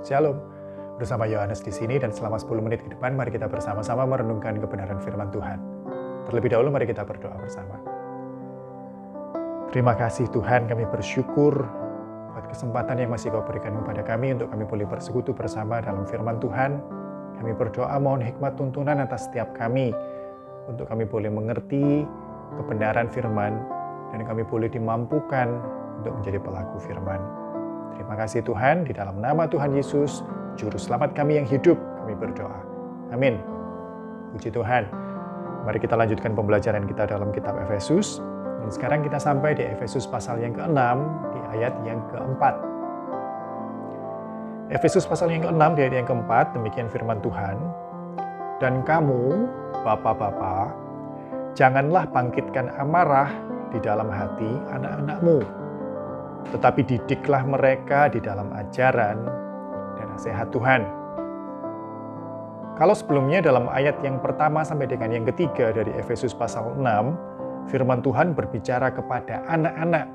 Shalom, bersama Yohanes di sini dan selama 10 menit ke depan mari kita bersama-sama merenungkan kebenaran firman Tuhan. Terlebih dahulu mari kita berdoa bersama. Terima kasih Tuhan, kami bersyukur buat kesempatan yang masih Kau berikan kepada kami untuk kami boleh bersekutu bersama dalam firman Tuhan. Kami berdoa mohon hikmat tuntunan atas setiap kami untuk kami boleh mengerti kebenaran firman dan kami boleh dimampukan untuk menjadi pelaku firman. Terima kasih Tuhan, di dalam nama Tuhan Yesus, Juru Selamat kami yang hidup, kami berdoa. Amin. Puji Tuhan. Mari kita lanjutkan pembelajaran kita dalam kitab Efesus. Dan sekarang kita sampai di Efesus pasal yang ke-6, di ayat yang ke-4. Efesus pasal yang ke-6, di ayat yang ke-4, demikian firman Tuhan. Dan kamu, Bapa-bapa, janganlah bangkitkan amarah di dalam hati anak-anakmu, tetapi didiklah mereka di dalam ajaran dan nasihat Tuhan. Kalau sebelumnya dalam ayat yang pertama sampai dengan yang ketiga dari Efesus pasal 6, firman Tuhan berbicara kepada anak-anak,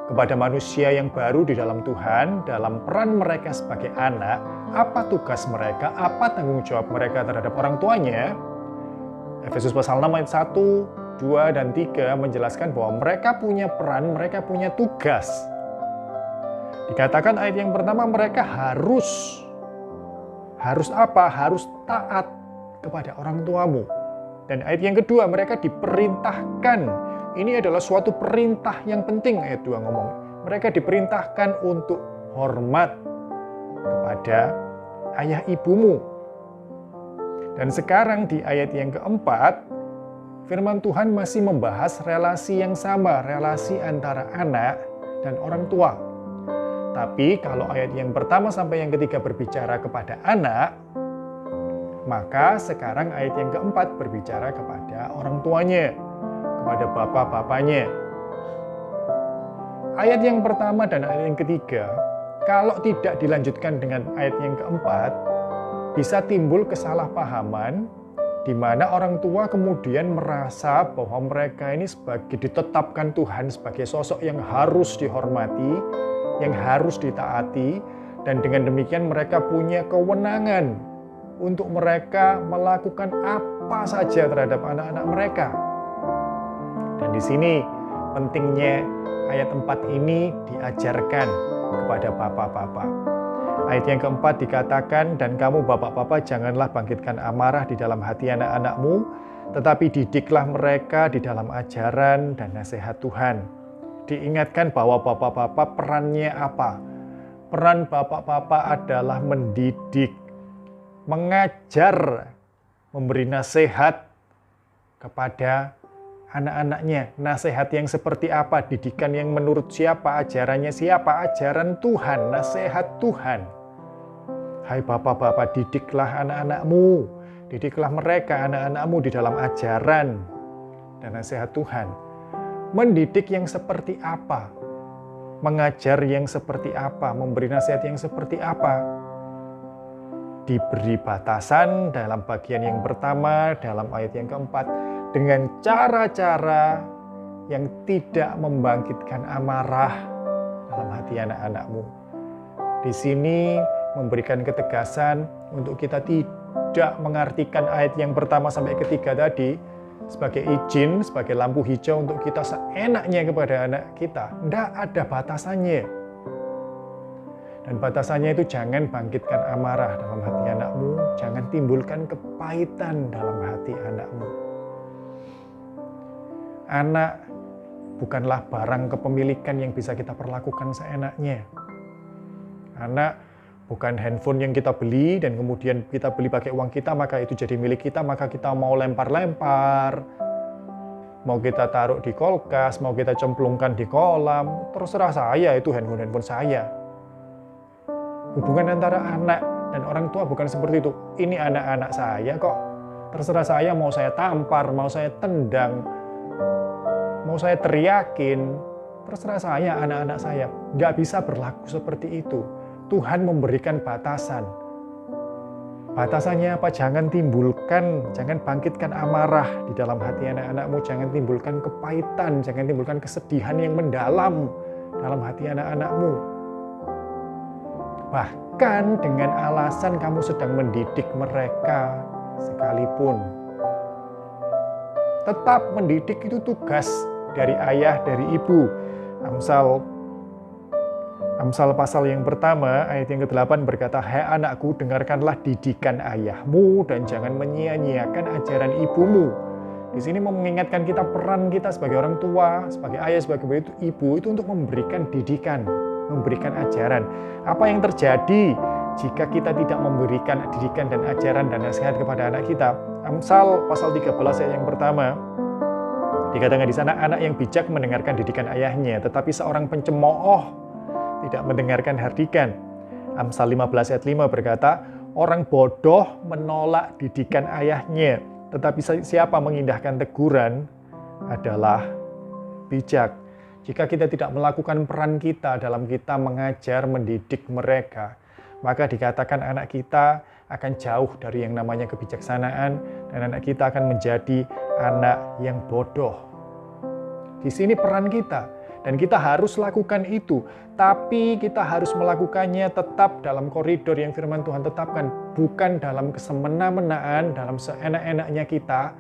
kepada manusia yang baru di dalam Tuhan, dalam peran mereka sebagai anak, apa tugas mereka, apa tanggung jawab mereka terhadap orang tuanya. Efesus pasal 6 ayat 1, 2 dan 3 menjelaskan bahwa mereka punya peran, mereka punya tugas. Dikatakan ayat yang pertama mereka harus apa? Harus taat kepada orang tuamu. Dan ayat yang kedua mereka diperintahkan. Ini adalah suatu perintah yang penting, ayat 2 ngomong. Mereka diperintahkan untuk hormat kepada ayah ibumu. Dan sekarang di ayat yang keempat, firman Tuhan masih membahas relasi yang sama, relasi antara anak dan orang tua. Tapi kalau ayat yang pertama sampai yang ketiga berbicara kepada anak, maka sekarang ayat yang keempat berbicara kepada orang tuanya, kepada bapak-bapaknya. Ayat yang pertama dan ayat yang ketiga, kalau tidak dilanjutkan dengan ayat yang keempat, bisa timbul kesalahpahaman di mana orang tua kemudian merasa bahwa mereka ini ditetapkan Tuhan sebagai sosok yang harus dihormati, yang harus ditaati, dan dengan demikian mereka punya kewenangan untuk mereka melakukan apa saja terhadap anak-anak mereka. Dan di sini pentingnya ayat 4 ini diajarkan kepada bapak-bapak. Ayat yang keempat dikatakan, dan kamu bapak-bapak janganlah bangkitkan amarah di dalam hati anak-anakmu, tetapi didiklah mereka di dalam ajaran dan nasihat Tuhan. Diingatkan bahwa bapak-bapak perannya apa? Peran bapak-bapak adalah mendidik, mengajar, memberi nasihat kepada anak-anaknya. Nasihat yang seperti apa? Didikan yang menurut siapa? Ajarannya siapa? Ajaran Tuhan, nasihat Tuhan. Hai bapak-bapak, didiklah anak-anakmu, didiklah mereka, anak-anakmu di dalam ajaran dan nasihat Tuhan. Mendidik yang seperti apa? Mengajar yang seperti apa? Memberi nasihat yang seperti apa? Diberi batasan dalam bagian yang pertama, dalam ayat yang keempat, dengan cara-cara yang tidak membangkitkan amarah dalam hati anak-anakmu. Di sini memberikan ketegasan untuk kita tidak mengartikan ayat yang pertama sampai ketiga tadi sebagai izin, sebagai lampu hijau untuk kita seenaknya kepada anak kita. Tidak ada batasannya. Dan batasannya itu jangan bangkitkan amarah dalam hati anakmu, jangan timbulkan kepahitan dalam hati anakmu. Anak bukanlah barang kepemilikan yang bisa kita perlakukan seenaknya. Anak bukan handphone yang kita beli dan kemudian kita beli pakai uang kita, maka itu jadi milik kita, maka kita mau lempar-lempar, mau kita taruh di kulkas, mau kita cemplungkan di kolam, terserah saya, itu handphone saya. Hubungan antara anak dan orang tua bukan seperti itu. Ini anak-anak saya kok, terserah saya, mau saya tampar, mau saya tendang, mau saya teriakin, terserah saya, anak-anak saya. Nggak bisa berlaku seperti itu. Tuhan memberikan batasan. Batasannya apa? Jangan bangkitkan amarah di dalam hati anak-anakmu, jangan timbulkan kepahitan, jangan timbulkan kesedihan yang mendalam dalam hati anak-anakmu. Bahkan dengan alasan kamu sedang mendidik mereka sekalipun. Tetap mendidik itu tugas dari ayah, dari ibu. Amsal pasal yang pertama, ayat yang ke-8 berkata, "Hai anakku, dengarkanlah didikan ayahmu dan jangan menyia-nyiakan ajaran ibumu." Di sini mengingatkan kita peran kita sebagai orang tua, sebagai ayah, sebagai ibu itu untuk memberikan didikan, memberikan ajaran. Apa yang terjadi jika kita tidak memberikan didikan dan ajaran dan nasihat kepada anak kita? Amsal pasal 13 ayat yang pertama, dikatakan di sana, anak yang bijak mendengarkan didikan ayahnya, tetapi seorang pencemooh tidak mendengarkan hardikan. Amsal 15 ayat 5 berkata, orang bodoh menolak didikan ayahnya, tetapi siapa mengindahkan teguran adalah bijak. Jika kita tidak melakukan peran kita dalam kita mengajar, mendidik mereka, maka dikatakan anak kita akan jauh dari yang namanya kebijaksanaan, dan anak kita akan menjadi anak yang bodoh. Di sini peran kita. Dan kita harus lakukan itu, tapi kita harus melakukannya tetap dalam koridor yang firman Tuhan tetapkan, bukan dalam kesemena-menaan, dalam seenak-enaknya kita,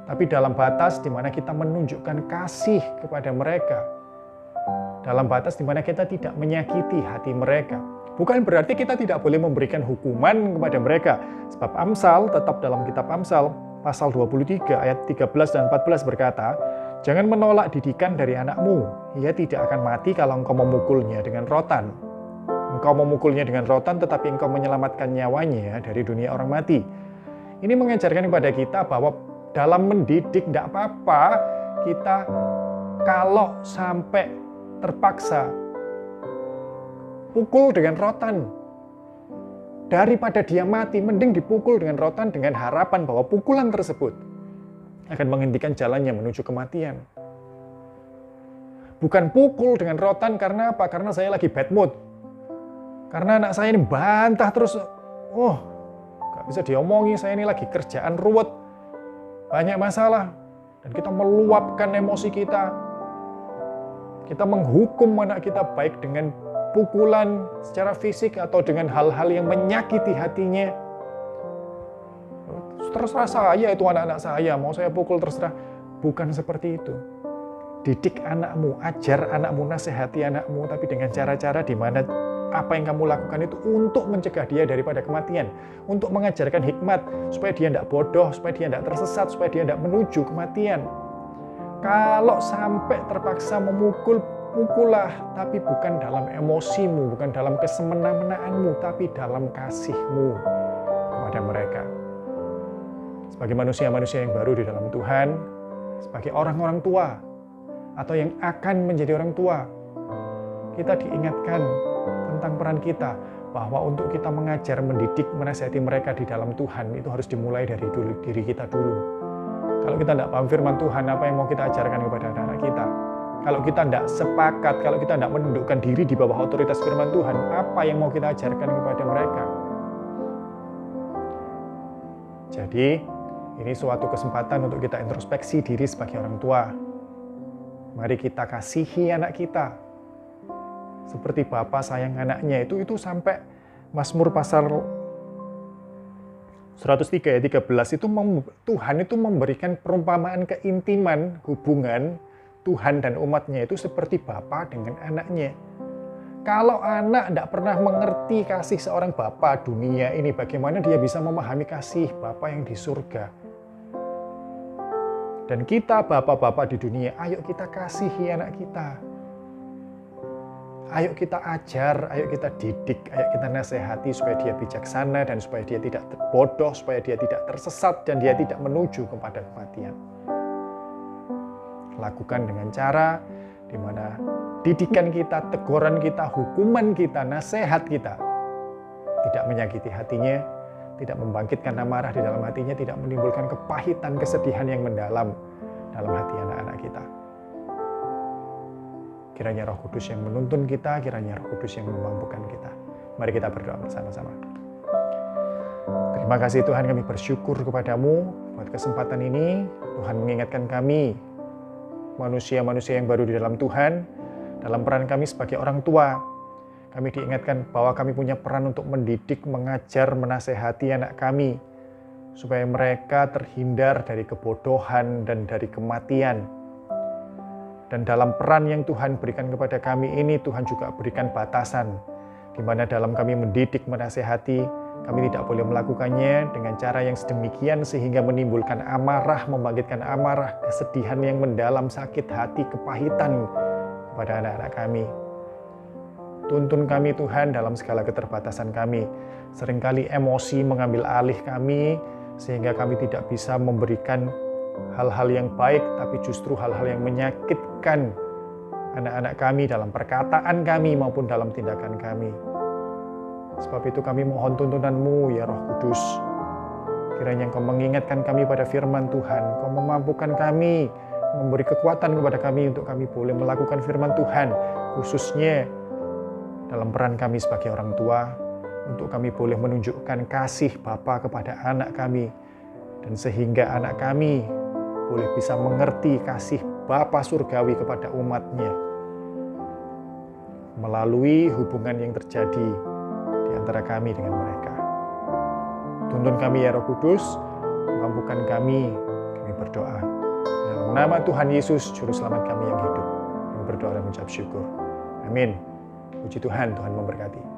tapi dalam batas di mana kita menunjukkan kasih kepada mereka, dalam batas di mana kita tidak menyakiti hati mereka. Bukan berarti kita tidak boleh memberikan hukuman kepada mereka, sebab Amsal, tetap dalam kitab Amsal, pasal 23 ayat 13 dan 14 berkata, jangan menolak didikan dari anakmu, ia tidak akan mati kalau engkau memukulnya dengan rotan. Engkau memukulnya dengan rotan, tetapi engkau menyelamatkan nyawanya dari dunia orang mati. Ini mengajarkan kepada kita bahwa dalam mendidik tidak apa-apa kita kalau sampai terpaksa pukul dengan rotan. Daripada dia mati, mending dipukul dengan rotan dengan harapan bahwa pukulan tersebut akan menghentikan jalannya menuju kematian. Bukan pukul dengan rotan karena apa? Karena saya lagi bad mood. Karena anak saya ini bantah terus, gak bisa diomongi, saya ini lagi kerjaan ruwet, banyak masalah. Dan kita meluapkan emosi kita. Kita menghukum anak kita baik dengan pukulan secara fisik atau dengan hal-hal yang menyakiti hatinya. Terserah saya itu anak-anak saya, mau saya pukul terserah. Bukan seperti itu. Didik anakmu, ajar anakmu, nasihati anakmu, tapi dengan cara-cara di mana apa yang kamu lakukan itu untuk mencegah dia daripada kematian, untuk mengajarkan hikmat, supaya dia tidak bodoh, supaya dia tidak tersesat, supaya dia tidak menuju kematian. Kalau sampai terpaksa memukul, pukullah, tapi bukan dalam emosimu, bukan dalam kesemena-menaanmu, tapi dalam kasihmu kepada mereka. Sebagai manusia-manusia yang baru di dalam Tuhan, sebagai orang-orang tua, atau yang akan menjadi orang tua, kita diingatkan tentang peran kita, bahwa untuk kita mengajar, mendidik, menasihati mereka di dalam Tuhan, itu harus dimulai dari diri kita dulu. Kalau kita tidak paham firman Tuhan, apa yang mau kita ajarkan kepada anak-anak kita? Kalau kita tidak sepakat, kalau kita tidak menundukkan diri di bawah otoritas firman Tuhan, apa yang mau kita ajarkan kepada mereka? Jadi, ini suatu kesempatan untuk kita introspeksi diri sebagai orang tua. Mari kita kasihi anak kita. Seperti Bapa sayang anaknya itu sampai Mazmur pasal 103 ayat 13 itu Tuhan itu memberikan perumpamaan keintiman hubungan Tuhan dan umatnya itu seperti Bapa dengan anaknya. Kalau anak tidak pernah mengerti kasih seorang Bapa dunia ini, bagaimana dia bisa memahami kasih Bapa yang di surga? Dan kita bapak-bapak di dunia, ayo kita kasihi anak kita. Ayo kita ajar, ayo kita didik, ayo kita nasihati supaya dia bijaksana dan supaya dia tidak bodoh, supaya dia tidak tersesat dan dia tidak menuju kepada kematian. Lakukan dengan cara di mana didikan kita, teguran kita, hukuman kita, nasihat kita tidak menyakiti hatinya, tidak membangkitkan amarah di dalam hatinya, tidak menimbulkan kepahitan, kesedihan yang mendalam dalam hati anak-anak kita. Kiranya Roh Kudus yang menuntun kita, kiranya Roh Kudus yang memampukan kita. Mari kita berdoa bersama-sama. Terima kasih Tuhan, kami bersyukur kepadamu buat kesempatan ini. Tuhan mengingatkan kami, manusia-manusia yang baru di dalam Tuhan, dalam peran kami sebagai orang tua. Kami diingatkan bahwa kami punya peran untuk mendidik, mengajar, menasehati anak kami, supaya mereka terhindar dari kebodohan dan dari kematian. Dan dalam peran yang Tuhan berikan kepada kami ini, Tuhan juga berikan batasan, di mana dalam kami mendidik, menasehati, kami tidak boleh melakukannya dengan cara yang sedemikian sehingga menimbulkan amarah, membangkitkan amarah, kesedihan yang mendalam, sakit hati, kepahitan kepada anak-anak kami. Tuntun kami Tuhan dalam segala keterbatasan kami. Seringkali emosi mengambil alih kami, sehingga kami tidak bisa memberikan hal-hal yang baik, tapi justru hal-hal yang menyakitkan anak-anak kami dalam perkataan kami maupun dalam tindakan kami. Sebab itu kami mohon tuntunan-Mu, ya Roh Kudus. Kiranya Engkau mengingatkan kami pada firman Tuhan, Engkau memampukan kami, memberi kekuatan kepada kami untuk kami boleh melakukan firman Tuhan, khususnya dalam peran kami sebagai orang tua, untuk kami boleh menunjukkan kasih Bapa kepada anak kami, dan sehingga anak kami boleh bisa mengerti kasih Bapa surgawi kepada umatnya, melalui hubungan yang terjadi di antara kami dengan mereka. Tuntun kami ya Roh Kudus, mampukan kami berdoa. Dalam nama Tuhan Yesus, Juru Selamat kami yang hidup, kami berdoa dan mengucap syukur. Amin. Puji Tuhan, Tuhan memberkati.